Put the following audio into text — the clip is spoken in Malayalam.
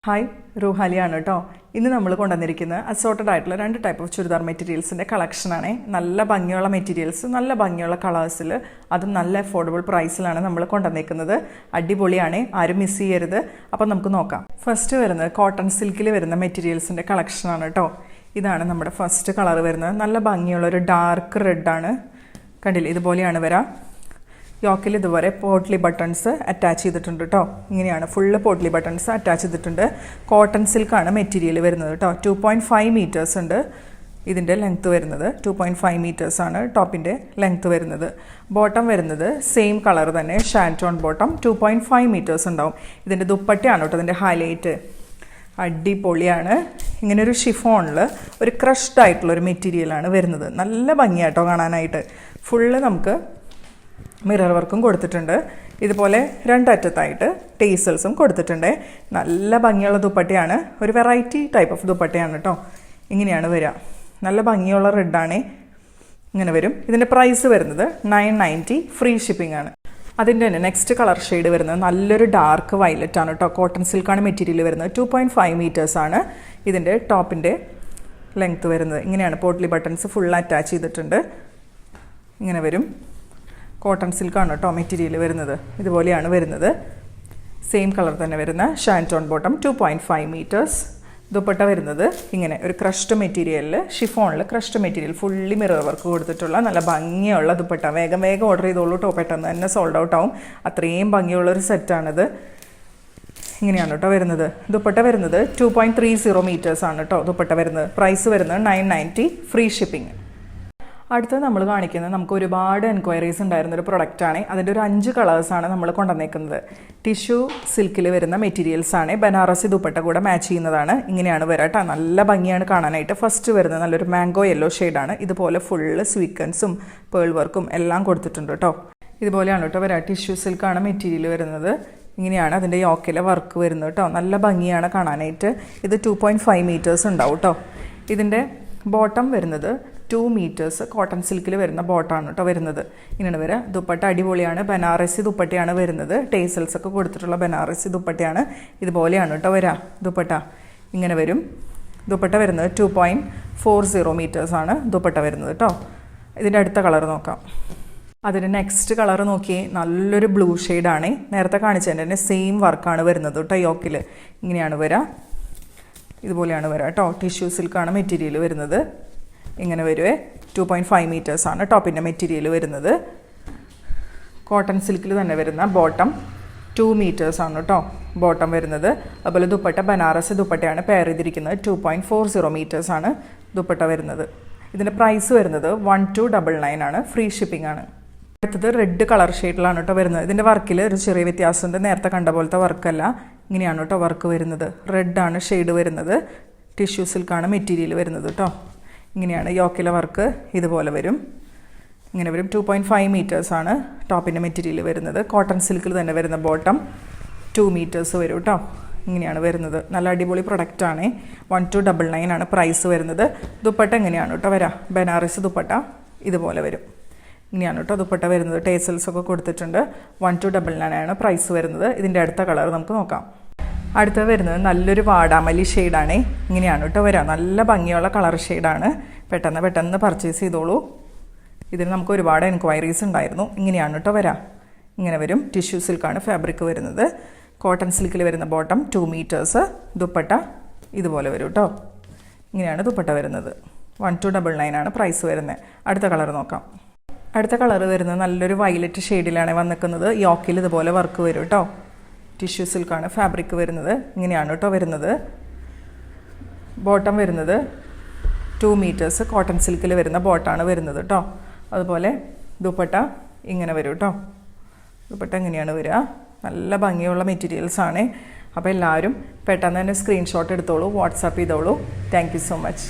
ഹായ് റൂഹാലിയാണ് കേട്ടോ. ഇന്ന് നമ്മൾ കൊണ്ടുവന്നിരിക്കുന്ന അസോർട്ടഡ് ആയിട്ടുള്ള 2 ടൈപ്പ് ഓഫ് ചുരിദാർ മെറ്റീരിയൽസിൻ്റെ കളക്ഷനാണ്. നല്ല ഭംഗിയുള്ള മെറ്റീരിയൽസ്, നല്ല ഭംഗിയുള്ള കളേഴ്സിൽ, അതും നല്ല അഫോർഡബിൾ പ്രൈസിലാണ് നമ്മൾ കൊണ്ടുവന്നിരിക്കുന്നത്. അടിപൊളിയാണ്, ആരും മിസ് ചെയ്യരുത്. അപ്പം നമുക്ക് നോക്കാം. ഫസ്റ്റ് വരുന്നത് കോട്ടൺ സിൽക്കിൽ വരുന്ന മെറ്റീരിയൽസിൻ്റെ കളക്ഷനാണ് കേട്ടോ. ഇതാണ് നമ്മുടെ ഫസ്റ്റ് കളർ വരുന്നത്. നല്ല ഭംഗിയുള്ളൊരു ഡാർക്ക് റെഡാണ്. കണ്ടില്ലേ, ഇതുപോലെയാണ് വരാം. യോക്കിൽ ഇതുവരെ പോട്ട്ലി ബട്ടൺസ് അറ്റാച്ച് ചെയ്തിട്ടുണ്ട് കേട്ടോ. ഇങ്ങനെയാണ് ഫുള്ള് പോട്ട്ലി ബട്ടൺസ് അറ്റാച്ച് ചെയ്തിട്ടുണ്ട്. കോട്ടൺ സിൽക്കാണ് മെറ്റീരിയൽ വരുന്നത് കേട്ടോ. 2.5 മീറ്റേഴ്സ് ഉണ്ട് ഇതിൻ്റെ ലെങ്ത്ത് വരുന്നത്. 2.5 മീറ്റേഴ്സാണ് ടോപ്പിൻ്റെ ലെങ്ത്ത് വരുന്നത്. ബോട്ടം വരുന്നത് സെയിം കളർ തന്നെ, ഷാൻറ്റോൺ ബോട്ടം. 2.5 മീറ്റേഴ്സ് ഉണ്ടാവും. ഇതിൻ്റെ ദുപ്പട്ടയാണ് കേട്ടോ ഇതിൻ്റെ ഹൈലൈറ്റ്. അടിപൊളിയാണ്. ഇങ്ങനെ ഒരു ഷിഫോണിൽ ഒരു ക്രഷ്ഡ് ആയിട്ടുള്ളൊരു മെറ്റീരിയലാണ് വരുന്നത്. നല്ല ഭംഗിയാട്ടോ കാണാനായിട്ട്. ഫുള്ള് നമുക്ക് മിറർ വർക്കും കൊടുത്തിട്ടുണ്ട്. ഇതുപോലെ രണ്ടറ്റത്തായിട്ട് ടേസൽസും കൊടുത്തിട്ടുണ്ട്. നല്ല ഭംഗിയുള്ള ദുപ്പട്ടയാണ്. ഒരു വെറൈറ്റി ടൈപ്പ് ഓഫ് ദുപ്പട്ടയാണ് കേട്ടോ. ഇങ്ങനെയാണ് വരിക. നല്ല ഭംഗിയുള്ള റെഡാണ്. ഇങ്ങനെ വരും. ഇതിൻ്റെ പ്രൈസ് വരുന്നത് 990, ഫ്രീ ഷിപ്പിംഗ് ആണ്. അതിൻ്റെ തന്നെ നെക്സ്റ്റ് കളർ ഷെയ്ഡ് വരുന്നത് നല്ലൊരു ഡാർക്ക് വയലറ്റ് ആണ് കേട്ടോ. കോട്ടൺ സിൽക്കാണ് മെറ്റീരിയൽ വരുന്നത്. 2.5 മീറ്റേഴ്സാണ് ഇതിൻ്റെ ടോപ്പിൻ്റെ ലെങ്ത്ത് വരുന്നത്. ഇങ്ങനെയാണ് പോട്ട്ലി ബട്ടൺസ് ഫുൾ അറ്റാച്ച് ചെയ്തിട്ടുണ്ട്. ഇങ്ങനെ വരും. കോട്ടൺ സിൽക്കാണ് കേട്ടോ മെറ്റീരിയൽ വരുന്നത്. ഇതുപോലെയാണ് വരുന്നത്. സെയിം കളർ തന്നെ വരുന്ന ഷാൻറ്റോൺ ബോട്ടം. 2.5 മീറ്റേഴ്സ്. ദുപ്പട്ട വരുന്നത് ഇങ്ങനെ ഒരു ക്രഷ്ഡ് മെറ്റീരിയലിൽ, ഷിഫോണിൽ crushed material, fully mirror work കൊടുത്തിട്ടുള്ള നല്ല ഭംഗിയുള്ള ദുപ്പട്ട. വേഗം ഓർഡർ ചെയ്തോളൂ കേട്ടോ. പെട്ടെന്ന് തന്നെ സോൾഡ് ഔട്ട് ആവും. അത്രയും ഭംഗിയുള്ളൊരു സെറ്റാണിത്. ഇങ്ങനെയാണ് കേട്ടോ വരുന്നത്. ദുപ്പട്ട വരുന്നത് 2.30 മീറ്റേഴ്സാണ് കേട്ടോ ദുപ്പട്ട വരുന്നത്. പ്രൈസ് വരുന്നത് 990, ഫ്രീ ഷിപ്പിംഗ്. അടുത്തത് നമ്മൾ കാണിക്കുന്നത് നമുക്ക് ഒരുപാട് എൻക്വയറീസ് ഉണ്ടായിരുന്നൊരു പ്രൊഡക്റ്റാണ്. അതിൻ്റെ ഒരു 5 കളേഴ്സാണ് നമ്മൾ കൊണ്ടുവന്നേക്കുന്നത്. ടിഷ്യൂ സിൽക്കിൽ വരുന്ന മെറ്റീരിയൽസാണ്. ബനാറസി ദുപ്പട്ട കൂടെ മാച്ച് ചെയ്യുന്നതാണ്. ഇങ്ങനെയാണ് വരാട്ടോ. നല്ല ഭംഗിയാണ് കാണാനായിട്ട്. ഫസ്റ്റ് വരുന്നത് നല്ലൊരു മാംഗോ യെല്ലോ ഷെയ്ഡാണ്. ഇതുപോലെ ഫുള്ള് സ്വീക്വൻസും പേൾ വർക്കും എല്ലാം കൊടുത്തിട്ടുണ്ട് കേട്ടോ. ഇതുപോലെയാണ് കേട്ടോ വരാം. ടിഷ്യൂ സിൽക്കാണ് മെറ്റീരിയൽ വരുന്നത്. ഇങ്ങനെയാണ് അതിൻ്റെ യോക്കിലെ വർക്ക് വരുന്നത് കേട്ടോ. നല്ല ഭംഗിയാണ് കാണാനായിട്ട്. ഇത് 2.5 മീറ്റേഴ്സ് ഉണ്ടാവും കേട്ടോ. ഇതിൻ്റെ ബോട്ടം വരുന്നത് 2 മീറ്റേഴ്സ് കോട്ടൺ സിൽക്കിൽ വരുന്ന ബോട്ടാണ് കേട്ടോ വരുന്നത്. ഇങ്ങനെയാണ് വരിക. ദുപ്പട്ട അടിപൊളിയാണ്. ബനാറസി ദുപ്പട്ടയാണ് വരുന്നത്. ടേസൽസ് ഒക്കെ കൊടുത്തിട്ടുള്ള ബനാറസി ദുപ്പട്ടയാണ്. ഇതുപോലെയാണ് കേട്ടോ വരിക ദുപ്പട്ട. ഇങ്ങനെ വരും. ദുപ്പട്ട വരുന്നത് 2.40 മീറ്റേഴ്സാണ് ദുപ്പട്ട വരുന്നത് കേട്ടോ. ഇതിൻ്റെ അടുത്ത കളർ നോക്കാം. അതിൻ്റെ നെക്സ്റ്റ് കളർ നോക്കിയേ. നല്ലൊരു ബ്ലൂ ഷെയ്ഡാണ്. നേരത്തെ കാണിച്ചതിൻ്റെ തന്നെ സെയിം വർക്കാണ് വരുന്നത് കേട്ടോ. യോക്കിൽ ഇങ്ങനെയാണ് വരിക. ഇതുപോലെയാണ് വരിക കേട്ടോ. ടിഷ്യൂ സിൽക്കാണ് മെറ്റീരിയൽ വരുന്നത്. ഇങ്ങനെ വരുവേ. 2.5 മീറ്റേഴ്സാണ് ടോപ്പിൻ്റെ മെറ്റീരിയൽ വരുന്നത്. കോട്ടൺ സിൽക്കിൽ തന്നെ വരുന്ന ബോട്ടം 2 മീറ്റേഴ്സാണ് കേട്ടോ ബോട്ടം വരുന്നത്. അതുപോലെ ദുപ്പട്ട ബനാറസ് ദുപ്പട്ടയാണ് പെയർ ചെയ്തിരിക്കുന്നത്. 2.40 മീറ്റേഴ്സാണ് ദുപ്പട്ട വരുന്നത്. ഇതിൻ്റെ പ്രൈസ് വരുന്നത് 1299 ആണ്. ഫ്രീ ഷിപ്പിംഗ് ആണ്. അടുത്തത് റെഡ് കളർ ഷെയ്ഡിലാണ് കേട്ടോ വരുന്നത്. ഇതിൻ്റെ വർക്കിൽ ഒരു ചെറിയ വ്യത്യാസമുണ്ട്. നേരത്തെ കണ്ട പോലത്തെ വർക്കല്ല. ഇങ്ങനെയാണ് കേട്ടോ വർക്ക് വരുന്നത്. റെഡാണ് ഷെയ്ഡ് വരുന്നത്. ടിഷ്യൂ സിൽക്കാണ് മെറ്റീരിയൽ വരുന്നത് കേട്ടോ. ഇങ്ങനെയാണ് യോക്കിലെ വർക്ക്. ഇതുപോലെ വരും. ഇങ്ങനെ വരും. 2.5 മീറ്റേഴ്സാണ് ടോപ്പിൻ്റെ മെറ്റീരിയൽ വരുന്നത്. കോട്ടൺ സിൽക്കിൽ തന്നെ വരുന്ന ബോട്ടം 2 മീറ്റേഴ്സ് വരും കേട്ടോ. ഇങ്ങനെയാണ് വരുന്നത്. നല്ല അടിപൊളി പ്രൊഡക്റ്റാണ്. 1299 ആണ് പ്രൈസ് വരുന്നത്. ദുപ്പട്ട എങ്ങനെയാണ് കേട്ടോ വരാം. ബനാറസ് ദുപ്പട്ട ഇതുപോലെ വരും. ഇങ്ങനെയാണ് കേട്ടോ ദുപ്പട്ട വരുന്നത്. ടേസൽസൊക്കെ കൊടുത്തിട്ടുണ്ട്. 1299 ആണ് പ്രൈസ് വരുന്നത്. ഇതിൻ്റെ അടുത്ത കളർ നമുക്ക് നോക്കാം. അടുത്തത് വരുന്നത് നല്ലൊരു വാടാമല്ലി ഷെയ്ഡാണ്. ഇങ്ങനെയാണ് കേട്ടോ വരാം. നല്ല ഭംഗിയുള്ള കളർ ഷെയ്ഡാണ്. പെട്ടെന്ന് പർച്ചേസ് ചെയ്തോളൂ. ഇതിന് നമുക്ക് ഒരുപാട് എൻക്വയറീസ് ഉണ്ടായിരുന്നു. ഇങ്ങനെയാണ് കേട്ടോ വരാം. ഇങ്ങനെ വരും. ടിഷ്യൂ സിൽക്കാണ് ഫാബ്രിക് വരുന്നത്. കോട്ടൺ സിൽക്കിൽ വരുന്ന ബോട്ടം 2 മീറ്റേഴ്സ്. ദുപ്പട്ട ഇതുപോലെ വരും കേട്ടോ. ഇങ്ങനെയാണ് ദുപ്പട്ട വരുന്നത്. 1299 ആണ് പ്രൈസ് വരുന്നത്. അടുത്ത കളർ നോക്കാം. അടുത്ത കളർ വരുന്നത് നല്ലൊരു വയലറ്റ് ഷെയ്ഡിലാണ് വന്നിരിക്കുന്നത്. യോക്കിൽ ഇതുപോലെ വർക്ക് വരും കേട്ടോ. ടിഷ്യൂ സിൽക്കാണ് ഫാബ്രിക് വരുന്നത്. ഇങ്ങനെയാണ് കേട്ടോ വരുന്നത്. ബോട്ടം വരുന്നത് 2 മീറ്റേഴ്സ് കോട്ടൺ സിൽക്കിൽ വരുന്ന ബോട്ടാണ് വരുന്നത് കേട്ടോ. അതുപോലെ ദുപ്പട്ട ഇങ്ങനെ വരും കേട്ടോ. ദുപ്പട്ട ഇങ്ങനെയാണ് വരിക. നല്ല ഭംഗിയുള്ള മെറ്റീരിയൽസാണ്. അപ്പോൾ എല്ലാവരും പെട്ടെന്ന് തന്നെ സ്ക്രീൻഷോട്ട് എടുത്തോളൂ. വാട്സാപ്പ് ചെയ്തോളൂ. Thank you so much.